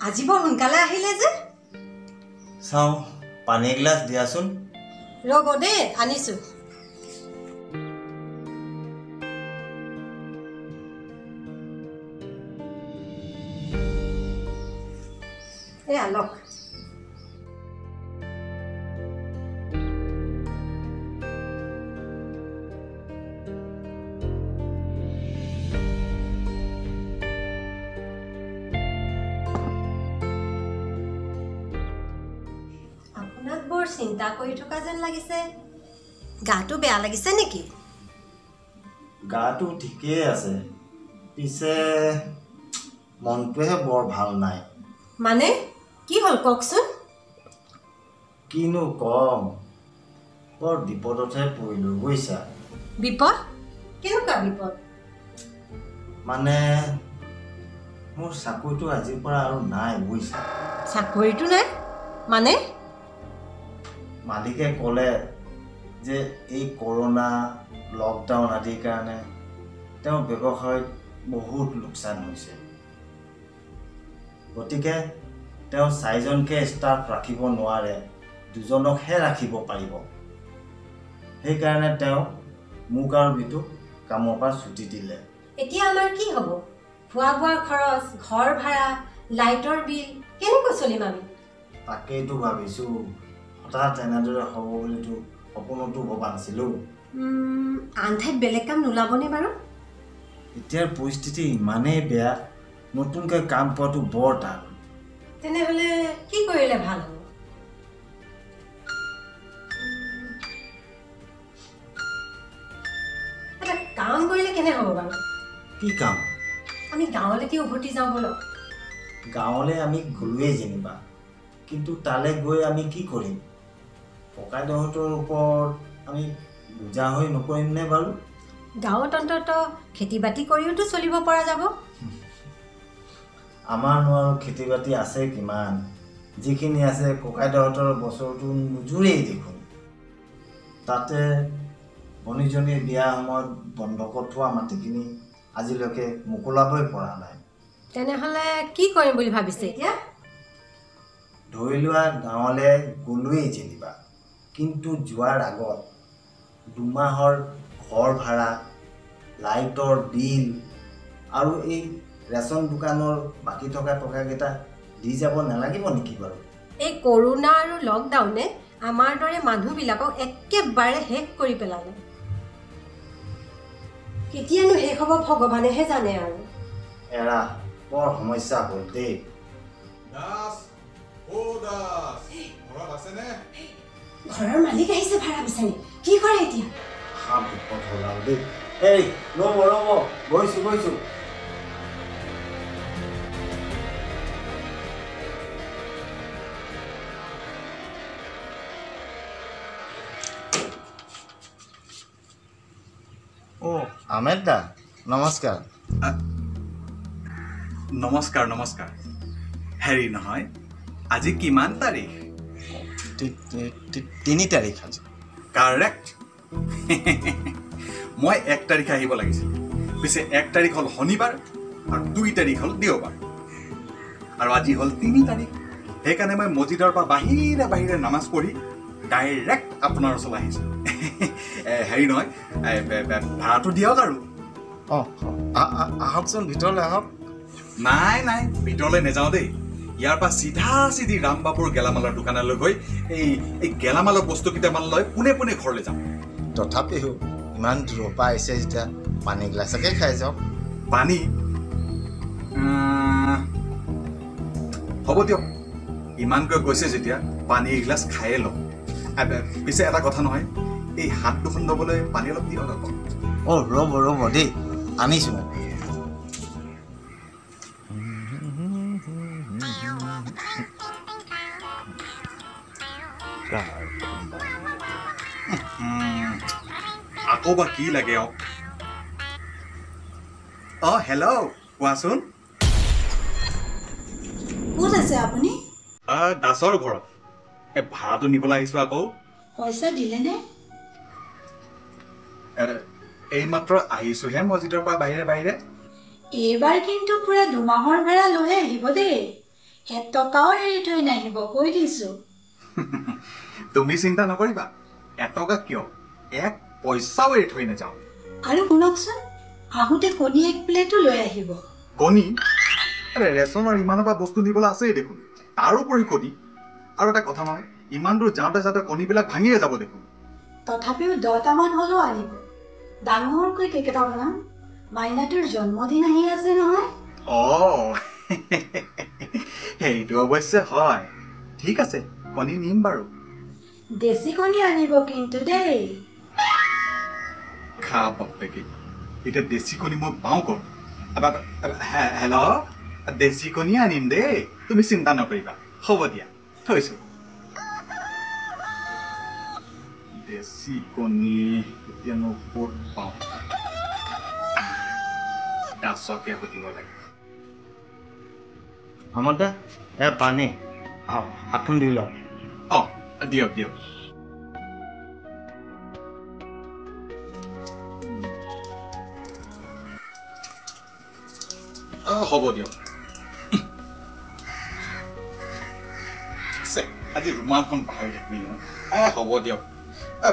আজি বৰ সোনকালে আহিলে যে চাও পানী গ্লাস দিয়াচোন ৰ'ব দেই আনিছো এ আলক বৰ চিন্তা কৰি থকা যেন লাগিছে গাটো বেয়া লাগিছে নেকি গাটো ঠিকই আছে পিছে মনটোহে বৰ ভাল নাই মানে কি হল কওকচোন কিনো কম বৰ বিপদতহে পৰিলো বুইছা বিপদ কেনেকুৱা বিপদ মানে মোৰ চাকৰিটো আজিৰ পৰা আৰু নাই বুইছা চাকৰিটো নাই মানে মালিকে ক'লে যে এই কৰোনা লকডাউন আদিৰ কাৰণে তেওঁৰ ব্যৱসায়ত বহুত লোকচান হৈছে গতিকে তেওঁ 4জনকে ষ্টাফ ৰাখিব নোৱাৰে 2জনকহে ৰাখিব পাৰিব সেইকাৰণে তেওঁ মোক আৰু বিটো কামৰ পৰা ছুটি দিলে এতিয়া আমাৰ কি হ'ব খোৱা বোৱাৰ খৰচ ঘৰ ভাড়া লাইটৰ বিল কেনেকৈ চলিম আমি তাকেইতো ভাবিছোঁ হঠাৎ এনেদৰে হ'ব বুলিতো সপোনতো ভবা নাছিলোঁ আন ঠাইত বেলেগ কাম নোলাবনে বাৰু এতিয়াৰ পৰিস্থিতি ইমানেই বেয়া নতুনকৈ কাম পোৱাটো বৰ টান তেনেহ'লে কি কৰিলে ভাল হ'ব এটা কাম কৰিলে কেনে হ'ব বাৰু কি কাম আমি গাঁৱলৈকে উভতি যাওঁ বলক গাঁৱলৈ আমি গ'লোৱেই যেনিবা কিন্তু তালৈ গৈ আমি কি কৰিম ককাইদেউহঁতৰ ওপৰত আমি বুজা হৈ নকৰিম নে বাৰু গাঁৱত অন্ততঃ খেতি বাতি কৰিওতো চলিব পৰা যাব আমাৰ নোৱাৰো খেতি বাতি আছে কিমান যিখিনি আছে ককাইদেউহঁতৰ বছৰটো নোজোৰেই দেখোন তাতে ভনীজনীৰ বিয়া সময়ত বন্ধকত থোৱা মাটিখিনি আজিলৈকে মোকলাবই পৰা নাই তেনেহ'লে কি কৰিম বুলি ভাবিছে এতিয়া ধৰি লোৱা গাঁৱলৈ গ'লোৱেই যেনিবা কিন্তু যোৱাৰ আগত 2 মাহৰ ঘৰ ভাড়া লাইটৰ বিল আৰু এই ৰেচন দোকানৰ বাকী থকা টকাকেইটা দি যাব নালাগিব নেকি বাৰু এই কৰোনা আৰু লকডাউনে আমাৰ দৰে মানুহবিলাকক একেবাৰে শেষ কৰি পেলালে কেতিয়ানো শেষ হ'ব ভগৱানেহে জানে আৰু এৰা বৰ সমস্যা হ'ল দেই দাস ও দাস ঘৰত আছেনে ঘৰৰ মালিক আহিছে ভাড়া বিচাৰি কি কৰে এতিয়া সাপ বিপদ হ'ল আৰু দেই এই ৰ'ব গৈছোঁ আহমেদ দা নমস্কাৰ নমস্কাৰ হেৰি নহয় আজি কিমান তাৰিখ 3 তাৰিখ আজি কাৰেক্ট মই 1 তাৰিখে আহিব লাগিছিল পিছে 1 তাৰিখ হ'ল শনিবাৰ আৰু 2 তাৰিখ হ'ল দেওবাৰ আৰু আজি হ'ল 3 তাৰিখ সেইকাৰণে মই মছজিদৰ পৰা বাহিৰে নামাজ পঢ়ি ডাইৰেক্ট আপোনাৰ ওচৰলৈ আহিছোঁ হেৰি নহয় ভাড়াটো দিয়ক আৰু আহকচোন ভিতৰলৈ আহক নাই ভিতৰলৈ নাযাওঁ দেই ইয়াৰ পৰা চিধি ৰামবাবুৰ গেলামালৰ দোকানলৈ গৈ এই গেলামালৰ বস্তু কেইটামান লৈ পোনে ঘৰলৈ যাম তথাপিও ইমান দূৰৰ পৰা আহিছে যেতিয়া পানী গিলাচকে খাই যাওক পানী হ'ব দিয়ক ইমানকৈ কৈছে যেতিয়া পানী এগিলাচ খায়ে লওঁ পিছে এটা কথা নহয় এই হাত দুখন ধুবলৈ পানী অলপ দিয়ক আকৌ ৰ'ব দেই আনিছোঁ আকৌ বা কি লাগে হেল্ল' কোৱাচোন ক'ত আছে আপুনি দাসৰ ঘৰত ভাড়াটো নিবলৈ আহিছোঁ আকৌ পইচা দিলেনে এইমাত্ৰ আহিছোঁহে মছজিদৰ পৰা বাহিৰে এইবাৰ কিন্তু পুৰা 2 মাহৰ ভাড়া লৈ আহিব দেই। 1 টকাও এৰি থৈ নাহিব, কৈ দিছোঁ। তুমি চিন্তা নকৰিবা, এটকা কিয়, 1 পইচাও এৰি থৈ নাযাওঁ। আৰু শুনকচোন, আহোঁতে কণী 1 প্লেটো লৈ আহিব। কণী? আৰে ৰেচনৰ ইমানৰ পৰা বস্তু নিবলৈ আছেই দেখোন, তাৰোপৰি কণী। আৰু এটা কথা নহয়, ইমান দূৰ যাওঁতে যাওঁতে কণীবিলাক ভাঙিয়ে যাব দেখোন। তথাপিও 10টামান হ'লেও আনিব। ডাঙৰকৈ কেক এটা বনাম, মাইনাটোৰ জন্মদিন আহি আছে নহয়। সেইটো অৱশ্যে হয়। ঠিক আছে, কণী নিম বাৰু। দেশী কণী আনিব কিন্তু দেই। খা বাপেকে, এতিয়া দেশী কণী মই পাওঁ ক'ত? হেল্ল', দেশী কণী আনিম দেই, তুমি চিন্তা নকৰিবা। হ'ব দিয়া, থৈছোঁ। দেশী কণী এতিয়ানো ক'ত পাওঁ? দাসকে সুধিব লাগে। সমতে পানী হাতখন ধুই লওক। দিয়ক দিয়ক। হ'ব দিয়ক। আজি ৰুমালখন পাহৰি থাকিবি ন। হ'ব দিয়ক।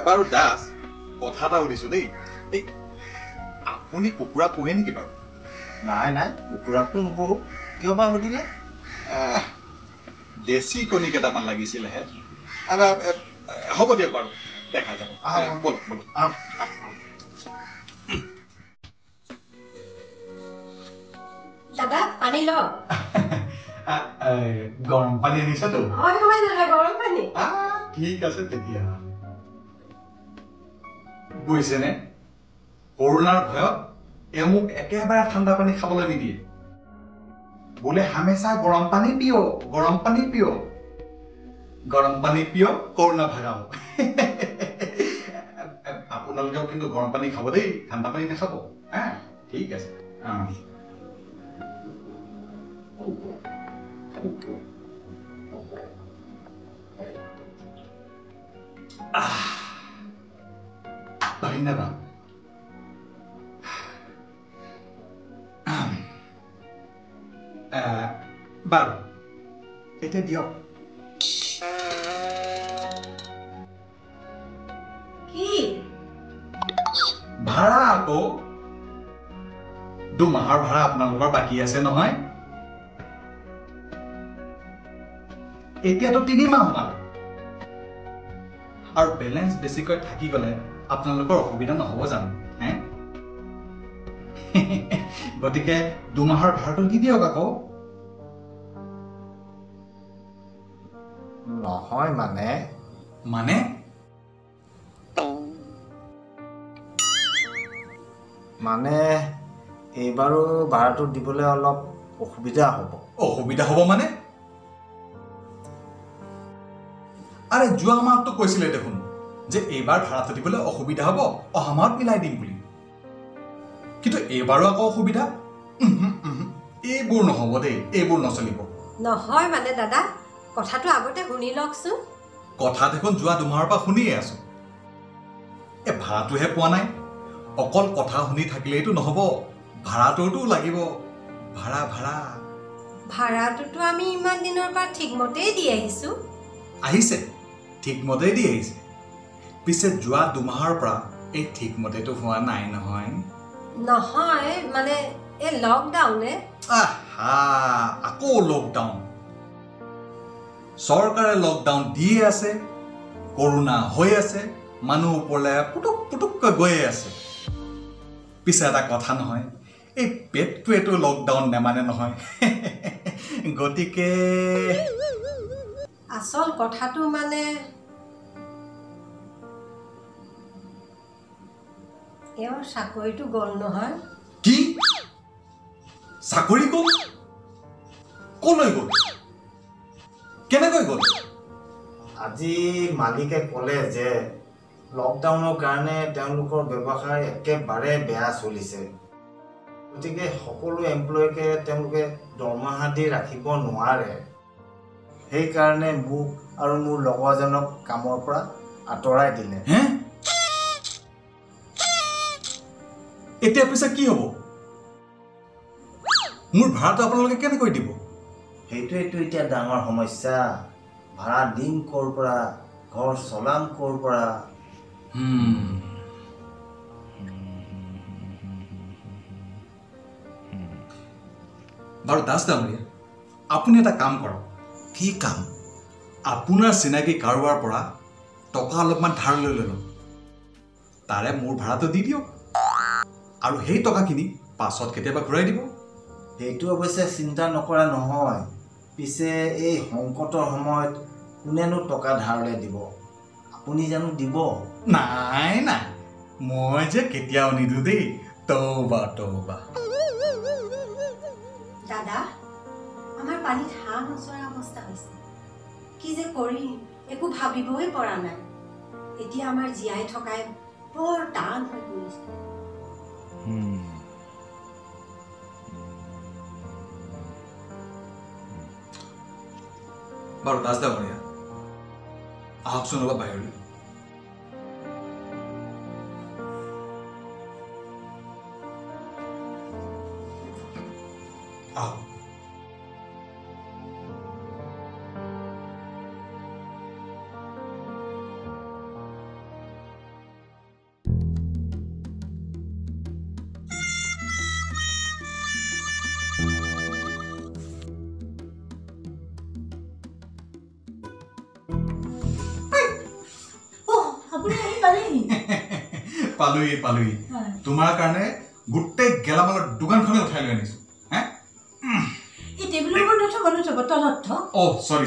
বাৰু দাস, কথা এটা সুধিছোঁ দেই। এই আপুনি কুকুৰা পোহে নেকি বাৰু? নাই নাই, কুকুৰাটো নোপোহো। কিয় বা সুধিলে? দেশী কণী কেইটামান লাগিছিলেহে। হ'ব দিয়ক বাৰু, দেখা যাব। ব'লক ব'লক। দাদা পানী ল। গৰম পানী আনিছতো? হয় হয় দাদা, গৰম পানী। ঠিক আছে তেতিয়া। বুজিছেনে, কৰোণাৰ ভয়ত এওঁ মোক একেবাৰে ঠাণ্ডা পানী খাবলৈ নিদিয়ে। বোলে হামেশা গৰম পানী পিয়, গৰম পানী পিয়। গৰম পানী পিয়, কৰোণা ভাগাও। আপোনালোকেও কিন্তু গৰম পানী খাব দেই, ঠাণ্ডা পানী নাখাব। ঠিক আছে। ধন্যবাদ। বাৰু এতিয়া দিয়ক। কি ভাড়া আকৌ 2 মাহৰ ভাড়া আপোনালোকৰ বাকী আছে নহয়। এতিয়াতো 3 মাহ হ'ল আৰু বেলেঞ্চ বেছিকৈ থাকি গ'লে আপোনালোকৰ অসুবিধা নহ'ব জানো? গতিকে 2 মাহৰ ভাড়াটো দি দিয়ক আকৌ। নহয় মানে এইবাৰো ভাড়াটো দিবলৈ অলপ অসুবিধা হ'ব। অসুবিধা হ'ব মানে? আৰে যোৱা মাহতো কৈছিলে দেখোন যে এইবাৰ ভাড়াটো দিবলৈ অসুবিধা হ'ব, অহা মাহত মিলাই দিম বুলি। কিন্তু এইবাৰো আকৌ অসুবিধা? এইবোৰ নহ'ব দেই, এইবোৰ নচলিব। নহয় মানে দাদা, কথাটো আগতে শুনি লওকচোন। কথা দেখোন যোৱা 2 মাহৰ পৰা শুনিয়ে আছো। ভাড়াটোহে পোৱা নাই। অকল কথা শুনি থাকিলেইতো নহ'ব, ভাড়াটোতো লাগিব। ভাড়াটোতো আমি ইমান দিনৰ পৰা ঠিকমতেই দি আহিছোঁ। আহিছে, ঠিকমতেই দি আহিছে। পিছে যোৱা 2 মাহৰ পৰা এই ঠিকমতেতো হোৱা নাই নহয়। নহয় মানে এই লকডাউনে। আকৌ লকডাউন। চৰকাৰে লকডাউন দিয়ে আছে, কৰোণা হৈ আছে, মানুহ ওপৰলৈ পুটুককৈ গৈয়ে আছে। পিছে এটা কথা নহয়, এই পেটটোৱেতো লকডাউন নেমানে নহয়। গতিকে আচল কথাটো মানে এওঁৰ চাকৰিটো গ'ল নহয়। কি? চাকৰি গ'ল? ক'লৈ গ'ল? কেনেকৈ গ'ল? আজি মালিকে ক'লে যে লকডাউনৰ কাৰণে তেওঁলোকৰ ব্যৱসায় একেবাৰে বেয়া চলিছে। গতিকে সকলো এমপ্লয়ীকে তেওঁলোকে দৰমহা দি ৰাখিব নোৱাৰে। সেইকাৰণে মোক আৰু মোৰ লগৰজনক কামৰ পৰা আঁতৰাই দিলে। এতিয়া পিছে কি হ'ব? মোৰ ভাড়াটো আপোনালোকে কেনেকৈ দিব? সেইটোৱেতো এতিয়া ডাঙৰ সমস্যা। ভাড়া দিম ক'ৰ পৰা, ঘৰ চলাম ক'ৰ পৰা? বাৰু দাস ডাঙৰীয়া, আপুনি এটা কাম কৰক। কি কাম? আপোনাৰ চিনাকি কাৰোবাৰ পৰা টকা অলপমান ধাৰ লৈ ল'লোঁ, তাৰে মোৰ ভাড়াটো দি দিয়ক, আৰু সেই টকাখিনি পাছত কেতিয়াবা ঘূৰাই দিব। সেইটো অৱশ্যে চিন্তা নকৰা নহয়। পিছে এই সংকটৰ সময়ত কোনেনো টকা ধাৰলৈ দিব? আপুনি জানো দিব? নাই নাই, মই যে কেতিয়াও নিদিওঁ দেই। তৌবা তৌবা। দাদা, আমাৰ পানীত হাঁহ নচৰা অৱস্থা হৈছে। কি যে কৰিম একো ভাবিবই পৰা নাই। এতিয়া আমাৰ জীয়াই থকাই বৰ টান হৈ পৰিছে। বাৰু দাস ডাঙৰীয়া, আহকচোন অলপ বাহিৰলৈ। আহক। পালোহি। তোমাৰ কাৰণে গোটেই গেলামালৰ দোকানখনে উঠাই লৈ আনিছো। চৰি।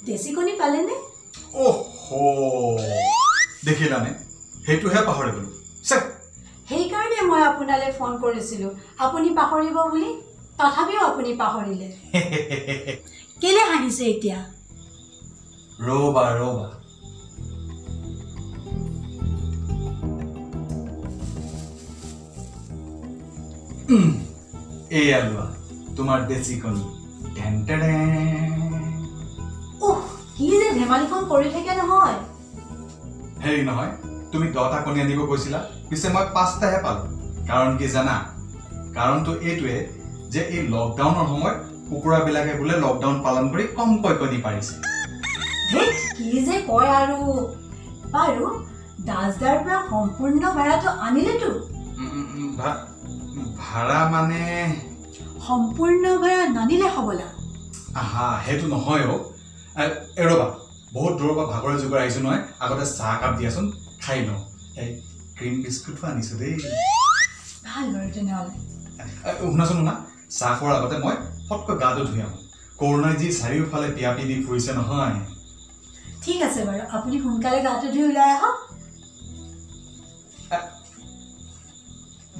দেশী কণী পালেনে? দেখিলানে, সেইটোহে পাহৰি গলো। সেইকাৰণে মই আপোনালৈ ফোন কৰিছিলো, আপুনি পাহৰিব বুলি। তথাপিও আপুনি পাহৰিলে। কেলে হাঁহিছে এতিয়া? ৰবা। এয়া লোৱা তোমাৰ দেশী কণী। কি যে ধেমালিখন কৰি থাকে নহয়। হেৰি নহয়, তুমি 10টা কণী আনিব কৈছিলা, পিছে মই 5টাহে পালো। কাৰণ কি জানা? কাৰণটো এইটোৱে যে এই লকডাউনৰ সময়ত কুকুৰাবিলাকে বোলে লকডাউন পালন কৰি কমকৈ কণী পাৰিছে। কি যে কয় আৰু। বাৰু দাসদাৰ পৰা সম্পূৰ্ণ ভাড়াটো আনিলেতো? ভাড়া মানে সম্পূৰ্ণ ভাড়া নানিলে হ'বলা। সেইটো নহয় ৰবা, বহুত দূৰৰ পৰা ভাগৰে জোগৰে আহিছো নহয়। আগতে চাহ কাপ দিয়াচোন, খাই লওঁ। এই ক্ৰীম বিস্কুটো আনিছো দেই। ভাল বাৰু তেনেহ'লে। শুনা, চাহ খোৱাৰ আগতে মই ফটকৈ গাটো ধুই আহোঁ। কৰোণাই যি চাৰিওফালে পিয়াপি দি ফুৰিছে নহয়। ঠিক আছে বাৰু, আপুনি সোনকালে গাটো ধুই ওলাই আহক।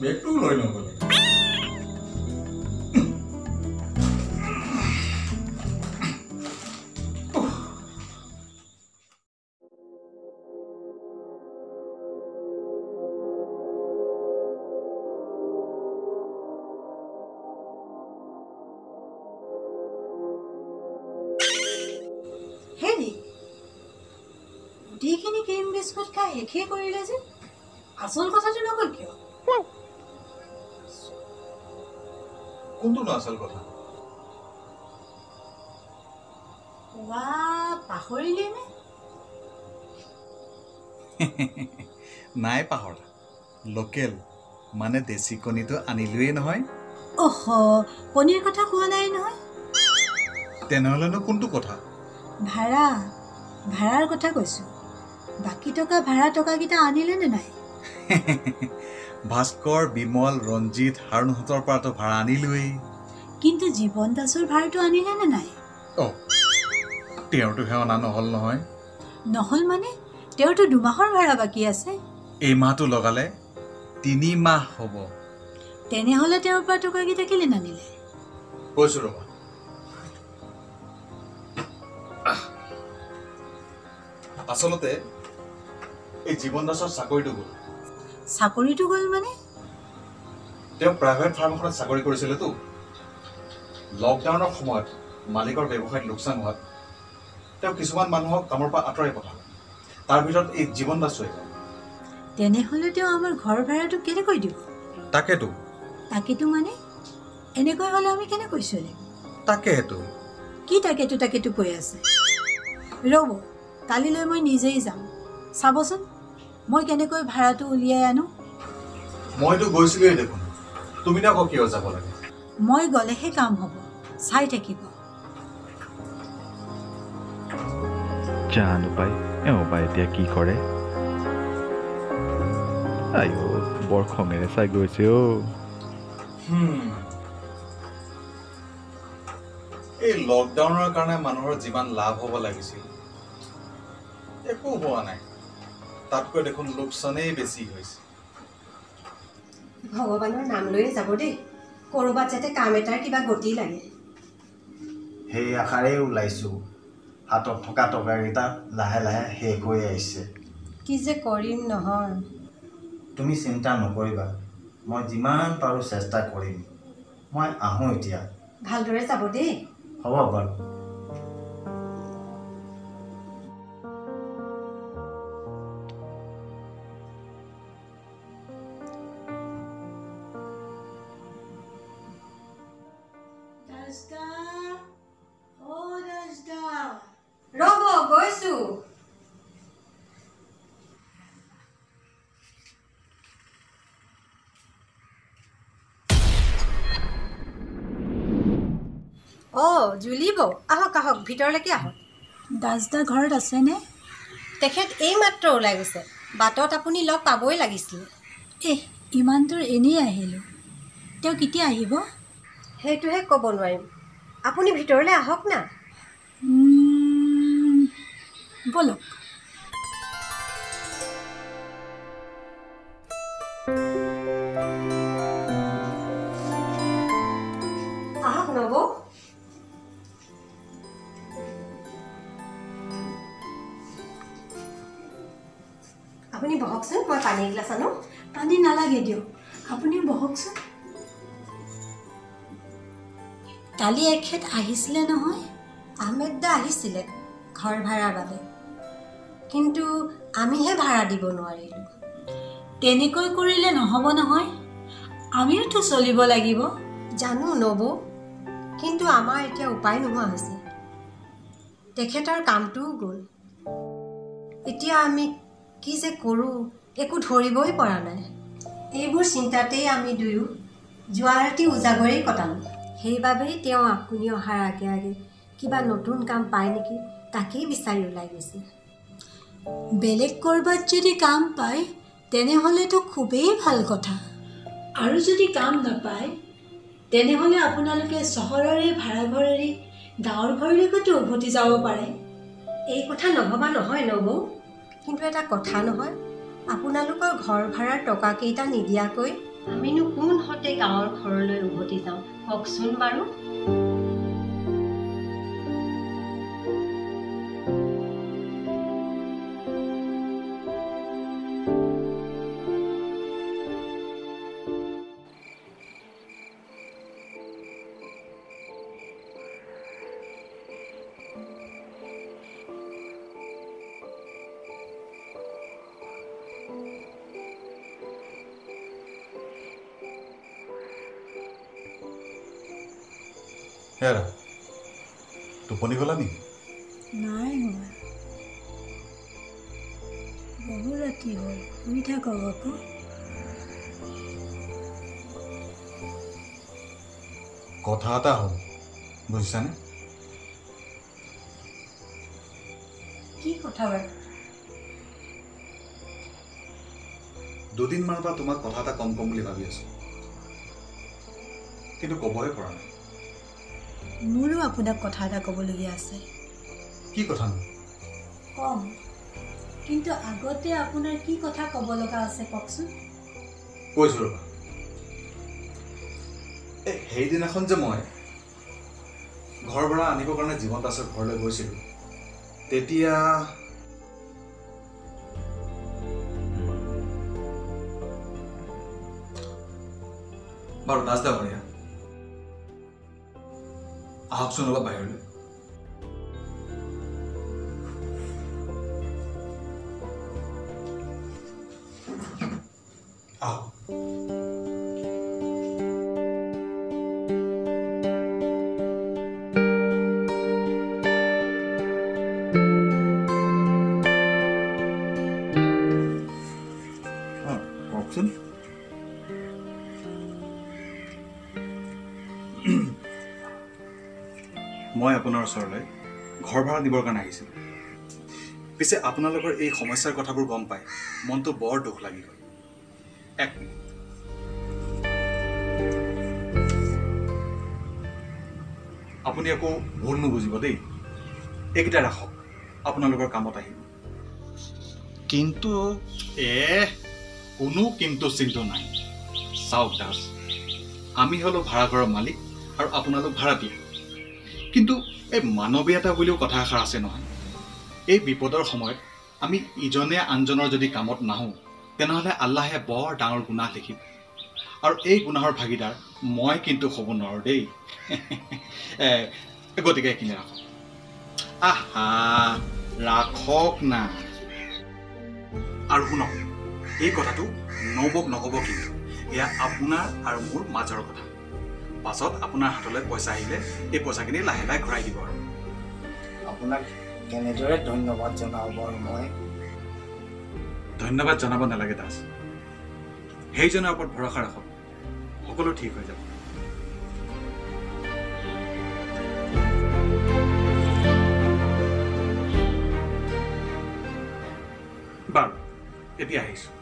বেগটো লৈ নগ'লে। গোটেইখিনি ক্ৰীম বিস্কুট খাই শেষেই কৰিলে যে, আচল কথাটো নকয় কিয়? কোনটো আচল কথা? পাহৰিলে নে? নাই পাহৰা। লোকেল মানে দেশী কণীটো আনিলোৱেই নহয়। কণীৰ কথা কোৱা নাই নহয়। তেনেহ'লেনো কোনটো কথা? ভাড়াৰ কথা কৈছো। বাকী ভাড়া টকাকেইটা আনিলে নে নাই? ভাস্কৰ, বিমল, ৰঞ্জিত, হাৰুণহঁতৰ পৰাতো ভাড়া আনিলোৱেই। কিন্তু জীৱন দাসৰ ভাড়াটো আনিলে নে নাই? তেওঁৰটোহে অনা নহ'ল নহয়। নহ'ল মানে? তেওঁৰতো 2 মাহৰ ভাড়া বাকী আছে। এই মাহটো লগালে 3 মাহ হ'ব। তেনেহ'লে তেওঁৰ পৰা টকাকেইটা কেলে নানিলে? কৈছো ৰবা। আচলতে এই জীৱন দাসৰ চাকৰিটো গ'ল। চাকৰিটো গ'ল মানে? তেওঁ প্ৰাইভেট ফাৰ্ম এখনত চাকৰি কৰিছিলেতো। লকডাউনৰ সময়ত মালিকৰ ব্যৱসায়ত লোকচান হোৱাত তেওঁ কিছুমান মানুহক কামৰ পৰা আঁতৰাই পঠালে। তাৰ ভিতৰত এই জীৱন দাসে। তেনেহ'লে তেওঁ আমাৰ ঘৰ ভাড়াটো কেনেকৈ দিব? তাকেতো তাকেতো মানে এনেকৈ হ'লে আমি কেনেকৈ চলিম? তাকেতো কি তাকেতো কৈ আছে? ৰ'ব, কালিলৈ মই নিজেই যাম। চাবচোন মই কেনেকৈ ভাড়াটো উলিয়াই আনো। মইতো গৈছিলোৱেই দেখোন, তুমি আকৌ কিয় যাব লাগে? মই গ'লেহে কাম হ'ব, চাই থাকিব। জানো পাই এওঁ পাই এতিয়া কি কৰে। আইঅ বৰ খঙেৰে চাই গৈছে অ'। এই লকডাউনৰ কাৰণে মানুহৰ যিমান লাভ হ'ব লাগিছিল একো হোৱা নাই, তাতকৈ দেখোন লোকচানেই বেছি হৈছে। ভগৱানৰ নাম লৈয়ে যাব দেই, ক'ৰবাত যাতে কাম এটাৰ কিবা গতি লাগে। সেই আশাৰেই ওলাইছোঁ। হাতত থকা টকাকেইটা লাহে লাহে শেষ হৈ আহিছে। কি যে কৰিম নহয়। তুমি চিন্তা নকৰিবা, মই যিমান পাৰোঁ চেষ্টা কৰিম। মই আহোঁ এতিয়া। ভালদৰে যাব দেই। হ'ব বাৰু। ৰ'ব, গৈছো। জুলি বৌ, আহক আহক, ভিতৰলৈকে আহক। দাসদা ঘৰত আছেনে? তেখেত এইমাত্ৰ ওলাই গৈছে, বাটত আপুনি লগ পাবই লাগিছিল। ইমান দূৰ এনেই আহিলোঁ, তেওঁ কেতিয়া আহিব? সেইটোহে ক'ব নোৱাৰিম, আপুনি ভিতৰলৈ আহক না। বলক। আহক নবৌ। আপুনি বহকচোন, মই পানী এগিলাচ আনো। পানী নালাগে দিয়ক, আপুনি বহকচোন। কালি এখেত আহিছিলে নহয়? আহমেদ দা আহিছিলে ঘৰ ভাড়াৰ বাবে, কিন্তু আমিহে ভাড়া দিব নোৱাৰিলোঁ। তেনেকৈ কৰিলে নহ'ব নহয়, আমিওতো চলিব লাগিব। জানো নবৌ, কিন্তু আমাৰ এতিয়া উপায় নোহোৱা হৈছে। তেখেতৰ কামটোও গ'ল। এতিয়া আমি কি যে কৰোঁ একো ধৰিবই পৰা নাই। এইবোৰ চিন্তাতেই আমি দুয়ো যোৱা ৰাতি উজাগৰেই কটালোঁ। সেইবাবেই তেওঁ আপুনি অহাৰ আগে আগে কিবা নতুন কাম পায় নেকি তাকেই বিচাৰি ওলাই গৈছে। বেলেগ ক'ৰবাত যদি কাম পায় তেনেহ'লেতো খুবেই ভাল কথা, আৰু যদি কাম নাপায় তেনেহ'লে আপোনালোকে চহৰৰে ভাড়াঘৰ এৰি গাঁৱৰ ঘৰলৈকেতো উভতি যাব পাৰে। এই কথা নভবা নহয় নবৌ, কিন্তু এটা কথা নহয়, আপোনালোকৰ ঘৰ ভাড়াৰ টকাকেইটা নিদিয়াকৈ আমিনো কোনহতে গাঁৱৰ ঘৰলৈ উভতি যাওঁ কওকচোন বাৰু। হেৰা, টোপনি গ'লা নেকি? নাই হোৱা, বহু ৰাতি হ'ল, শুই থাকক আকৌ। কথা এটা হ'ল, বুজিছানে? কি কথা বাৰু? দুদিনমানৰ পৰা তোমাক কথা এটা কম বুলি ভাবি আছোঁ, কিন্তু ক'বহে পৰা নাই। মোৰো আপোনাক কথা এটা ক'বলগীয়া আছে। কি কথানো? কম, কিন্তু আগতে আপোনাৰ কি কথা ক'ব লগা আছে কওকচোন। কৈছোঁ ৰ'বা। সেইদিনাখন যে মই ঘৰ ভাড়া আনিবৰ কাৰণে জীৱন দাসৰ ঘৰলৈ গৈছিলোঁ, তেতিয়া বাৰু দাস দা বঢ়িয়া, আহকচোন অলপ বাহিৰলৈ। আহক। মই আপোনাৰ ওচৰলৈ ঘৰ ভাড়া দিবৰ কাৰণে আহিছিলোঁ। পিছে আপোনালোকৰ এই সমস্যাৰ কথাবোৰ গম পাই মনটো বৰ দুখ লাগি গ'ল। এক মিনিট। আপুনি আকৌ ভুল নুবুজিব দেই, এইকেইটা ৰাখক, আপোনালোকৰ কামত আহিব। কিন্তু কোনো কিন্তু চিন্তু নাই। চাওক দাস, আমি হ'লো ভাড়াঘৰৰ মালিক আৰু আপোনালোক ভাড়াতীয়া। কিন্তু এই মানৱীয়তা বুলিও কথা এষাৰ আছে নহয়। এই বিপদৰ সময়ত আমি ইজনে আনজনৰ যদি কামত নাহোঁ, তেনেহ'লে আল্লাহে বৰ ডাঙৰ গুনাহ লিখিব। আৰু এই গুনাহৰ ভাগিদাৰ মই কিন্তু হ'ব নোৱাৰোঁ দেই। গতিকে এইখিনি ৰাখক। আহা, ৰাখক না। আৰু শুনক, এই কথাটো নবক নক'ব কিন্তু। এয়া আপোনাৰ আৰু মোৰ মাজৰ কথা। পাছত আপোনাৰ হাতলৈ পইচা আহিলে এই পইচাখিনি লাহে লাহে ঘূৰাই দিব। আৰু আপোনাক কেনেদৰে ধন্যবাদ জনাব বাৰু মই? ধন্যবাদ জনাব নালাগে দাস। সেইজনৰ ওপৰত ভৰসা ৰাখক, সকলো ঠিক হৈ যাব। বাৰু এতিয়া আহিছোঁ।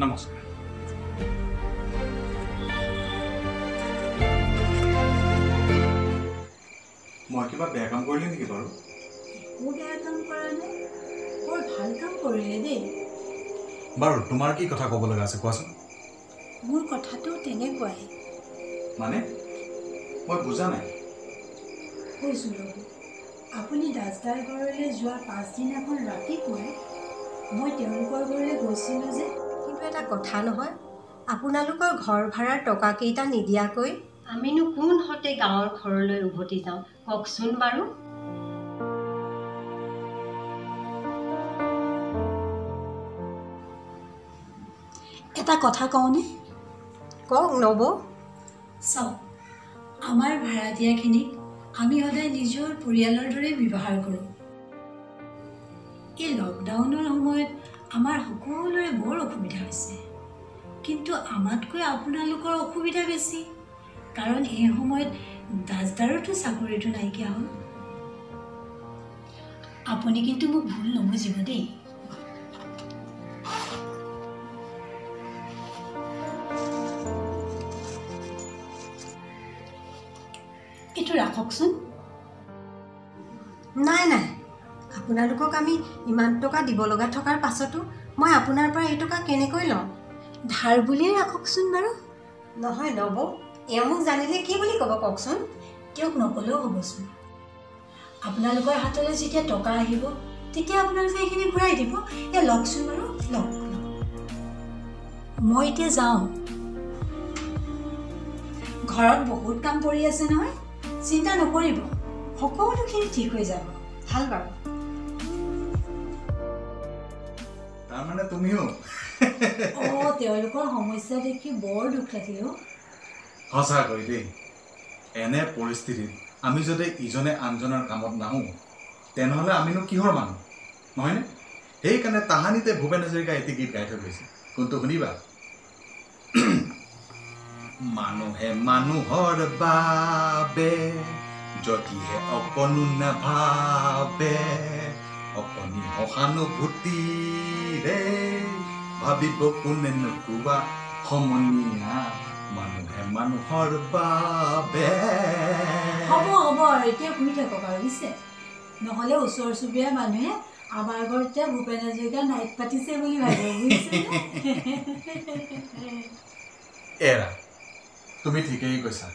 নমস্কাৰ। মই কিবা বেয়া কাম কৰিলোঁ নেকি বাৰু? একো বেয়া কাম কৰা নাই, বৰ ভাল কাম কৰিলে দেই। বাৰু তোমাৰ কি কথা ক'ব লগা আছে কোৱাচোন। মোৰ কথাটো তেনেকুৱাই। মানে মই বুজা নাই। কৈছোঁ ৰ'ব, আপুনি দাসদাৰ ঘৰলৈ যোৱাৰ পাছদিনাখন ৰাতিপুৱাই মই তেওঁলোকৰ ঘৰলৈ গৈছিলোঁ যে। কিন্তু এটা কথা নহয়, আপোনালোকৰ ঘৰ ভাড়াৰ টকাকেইটা নিদিয়াকৈ আমিনো কোনহতে গাঁৱৰ ঘৰলৈ উভতি যাওঁ কওকচোন বাৰু। এটা কথা কওঁনে? কওক নব। চাওক, আমাৰ ভাড়াতীয়াখিনিক আমি সদায় নিজৰ পৰিয়ালৰ দৰে ব্যৱহাৰ কৰোঁ। এই লকডাউনৰ সময়ত আমাৰ সকলোৰে বৰ অসুবিধা হৈছে। কিন্তু আমাতকৈ আপোনালোকৰ অসুবিধা বেছি, কাৰণ এই সময়ত দাসদাৰতো চাকৰিটো নাইকিয়া হ'ল। আপুনি কিন্তু মোক ভুল নুবুজিব দেই। এইটো ৰাখকচোন। নাই নাই, আপোনালোকক আমি ইমান টকা দিব লগা থকাৰ পাছতো মই আপোনাৰ পৰা এই টকা কেনেকৈ ল'ম? ধাৰ বুলিয়ে ৰাখকচোন বাৰু। নহয় নব, এওঁ মোক জানিলে কি বুলি ক'ব কওকচোন। তেওঁক নক'লেও হ'বচোন। আপোনালোকৰ হাতলৈ যেতিয়া টকা আহিব তেতিয়া আপোনালোকে এইখিনি ঘূৰাই দিব। লওকচোন বাৰু, লওক। মই এতিয়া যাওঁ। ঘৰত বহুত কাম পৰি আছে নহয়, চিন্তা নকৰিব, সকলোখিনি ঠিক হৈ যাব। ভাল বাৰু। তাৰমানে তুমিও? তেওঁলোকৰ সমস্যা দেখি বৰ দুখ লাগিল। সঁচাকৈ দেই, এনে পৰিস্থিতিত আমি যদি ইজনে আনজনৰ কামত নাহোঁ, তেনেহ'লে আমিনো কিহৰ মানুহ, নহয়নে? সেইকাৰণে তাহানিতে ভূপেন হাজৰিকা এটি গীত গাই থৈ গৈছে, কোনটো শুনিবা? মানুহে মানুহৰ বাবে যদিহে অকণো নাভাবে, অকণি সহানুভূতিৰে ভাবিব কোনে নোকোৱা সমনীয়া, মানুহে মানুহৰ বাবে। হ'ব এতিয়া শুনি থাকক আৰু বুজিছে, নহ'লে ওচৰ চুবুৰীয়া মানুহে আমাৰ ঘৰত এতিয়া ভূপেন হাজৰিকা নাইট পাতিছে বুলি ভাবে, বুজিছে? এৰা, তুমি ঠিকেই কৈছা,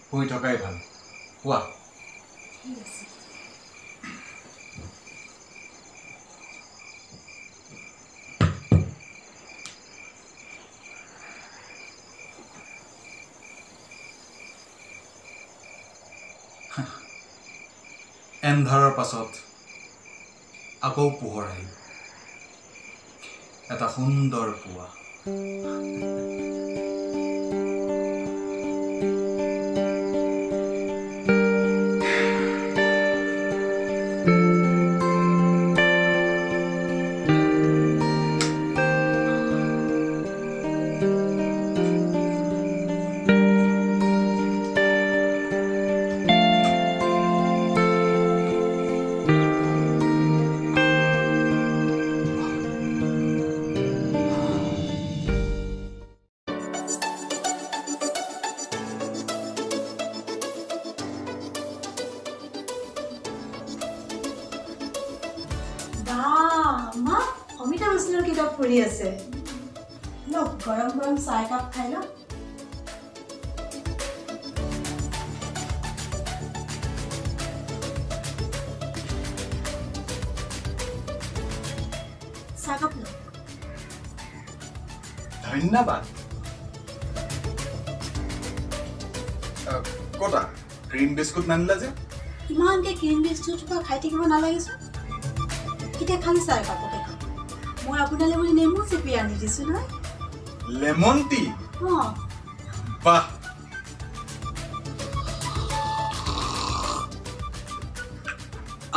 শুই থকাই ভাল। কোৱা। ঠিক আছে। এন্ধাৰৰ পাছত আকৌ পোহৰ আহিল, এটা সুন্দৰ পুৱা। প্ৰশ্নৰ কিতাপ পঢ়ি আছে লওক গৰম গৰম চাহ একাপ খাই লওক চাহকাপ লওক ধন্যবাদ কটা ক্ৰীম বিস্কুট নানিলা যে ইমানকৈ ক্ৰীম বিস্কুট খাই থাকিব নালাগিছে এতিয়া খালি চাহ একাপতে খাম মই আপোনালৈ বুলি নেমু চেপি আনি দিছোঁ নহয় লেমন টি অঁ বাহ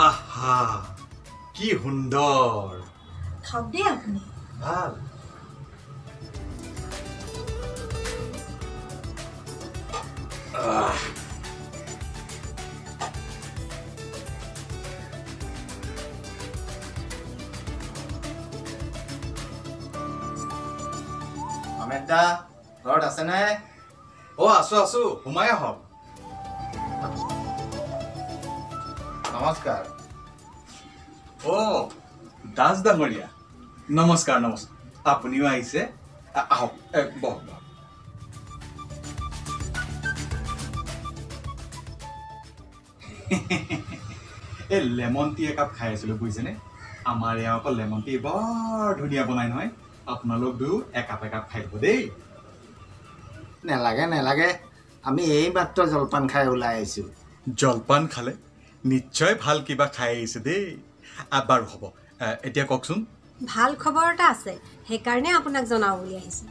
আহা কি সুন্দৰ খাওক দেই আপুনি ভাল অমেন দা ঘৰত আছেনে আছো আছো সোমাই আহক নমস্কাৰ দাস ডাঙৰীয়া নমস্কাৰ নমস্কাৰ আপুনিও আহিছে আহক বহক বহক এই লেমন টি একাপ খাই আছিলো বুজিছেনে আমাৰ এয়া অকল লেমন টি বৰ ধুনীয়া বনাই নহয় আপোনালোক দুয়ো একাপ একাপ খাই দিব দেই নেলাগে নেলাগে আমি এই মাত্ৰ জলপান খাই ওলাই আহিছোঁ জলপান খালে নিশ্চয় ভাল কিবা খাই আহিছে দেই বাৰু হ'ব এতিয়া কওকচোন ভাল খবৰ এটা আছে সেইকাৰণে আপোনাক জনাওঁ বুলি আহিছোঁ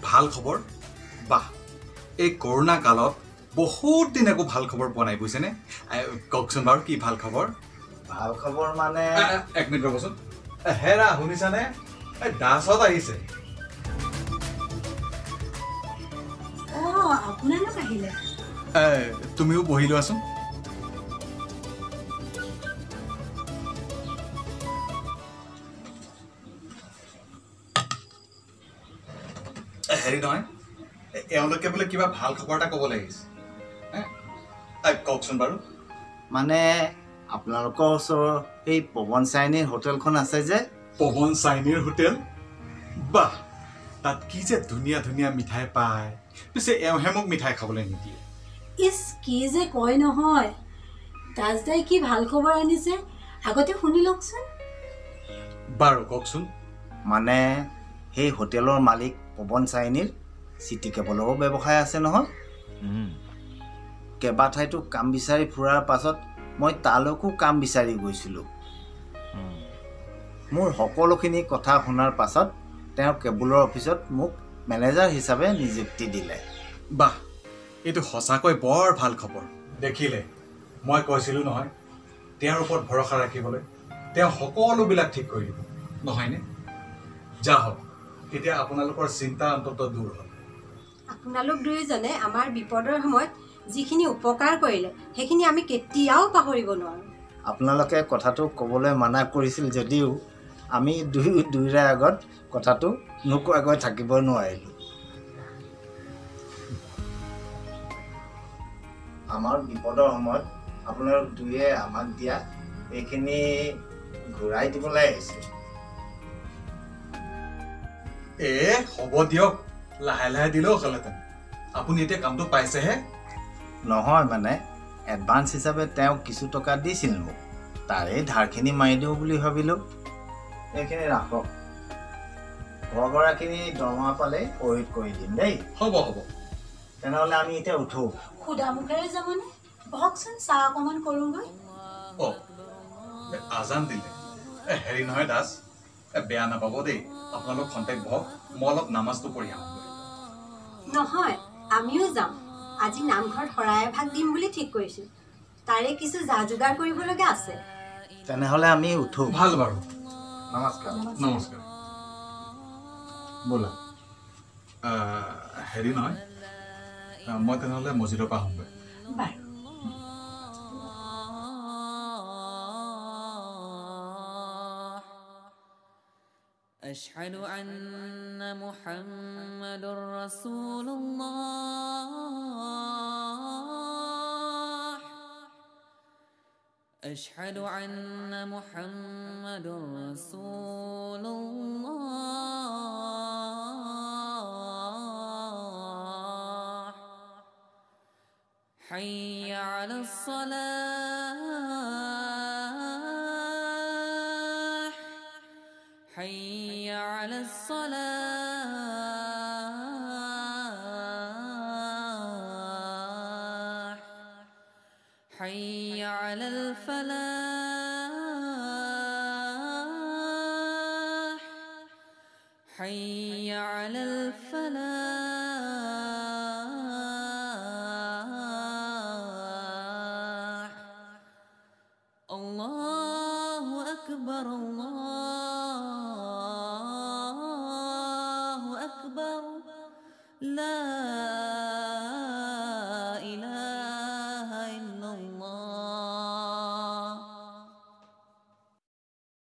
ভাল খবৰ বাহ এই কৰোণা কালত বহুত দিন একো ভাল খবৰ পোৱা নাই বুজিছেনে কওকচোন বাৰু কি ভাল খবৰ ভাল খবৰ মানে এক মিনিট ৰ'বচোন হেৰা শুনিছানে দাসত আহিছে অঁ আপোনালোক আহিলে তুমিও বহি লোৱাচোন হেৰি নহয় এওঁলোকে বোলে কিবা ভাল খবৰ এটা ক'ব লাগিছে কওকচোন বাৰু মানে আপোনালোকৰ ওচৰৰ এই পৱন চাইনীৰ হোটেলখন আছে যে পৱন চাইনীৰ হোটেল বাহ তাত কি যে ধুনীয়া ধুনীয়া মিঠাই পায় পিছে এওঁহে মোক মিঠাই খাবলৈ নিদিয়ে ইছ কি যে কয় নহয় দাসদাই কি ভাল খবৰ আনিছে আগতে শুনি লওকচোন বাৰু কওকচোন মানে সেই হোটেলৰ মালিক পৱন চাইনীৰ চিটি কেবলৰো ব্যৱসায় আছে নহয় কেইবাঠাইতো কাম বিচাৰি ফুৰাৰ পাছত মই তালৈকো কাম বিচাৰি গৈছিলোঁ মোৰ সকলোখিনি কথা শুনাৰ পাছত তেওঁ কেবুলৰ অফিচত মোক মেনেজাৰ হিচাপে নিযুক্তি দিলে বাহ এইটো সঁচাকৈ বৰ ভাল খবৰ দেখিলে মই কৈছিলোঁ নহয় তেওঁৰ ওপৰত ভৰসা ৰাখিবলৈ তেওঁ সকলোবিলাক ঠিক কৰি দিব নহয়নে যা হওক এতিয়া আপোনালোকৰ চিন্তা অন্ততঃ দূৰ হ'ল আপোনালোক দুয়োজনে আমাৰ বিপদৰ সময়ত যিখিনি উপকাৰ কৰিলে সেইখিনি আমি কেতিয়াও পাহৰিব নোৱাৰোঁ আপোনালোকে কথাটো ক'বলৈ মানা কৰিছিল যদিও আমি দুয়োৰে আগত কথাটো নোকোৱাকৈ থাকিব নোৱাৰিলোঁ আমাৰ বিপদৰ সময়ত আপোনালোক দুয়ে আমাক দিয়া এইখিনি ঘূৰাই দিবলৈ আহিছোঁ হ'ব দিয়ক লাহে লাহে দিলেও হ'লহেঁতেন আপুনি এতিয়া কামটো পাইছেহে নহয় মানে এডভান্স হিচাপে তেওঁ কিছু টকা দিছিল মোক তাৰে ধাৰখিনি মাৰি দিওঁ বুলি ভাবিলোঁ এইখিনি ৰাখক ঘৰগৰাখিনি দৰমহা পালে পৰিশোধ কৰি দিম দেই হ'ব হ'ব তেনেহ'লে আমি এতিয়া উঠোঁ সুদা মুখেৰে যাবনে বহকচোন চাহ অকণমান কৰোঁগৈ আজান দিলে হেৰি নহয় দাস বেয়া নাপাব দেই আপোনালোক খন্তেক বহক মই অলপ নামাজটো পঢ়ি আহোঁগৈ নহয় আমিও যাম আজি নামঘৰত শৰাই এভাগ দিম বুলি ঠিক কৰিছোঁ তাৰে কিছু যা যোগাৰ কৰিবলগা আছে তেনেহ'লে আমি উঠোঁ ভাল বাৰু নমস্কাৰ নমস্কাৰ বোলা হেৰি নহয় মই তেনেহ'লে মছজিদৰ পৰা আহোঁগৈ বাৰু أشهد أن محمد رسول الله أشهد أن محمد رسول الله حي على الصلاة حي على الصلاة حي على الفلاح حي على الفلاح الله أكبر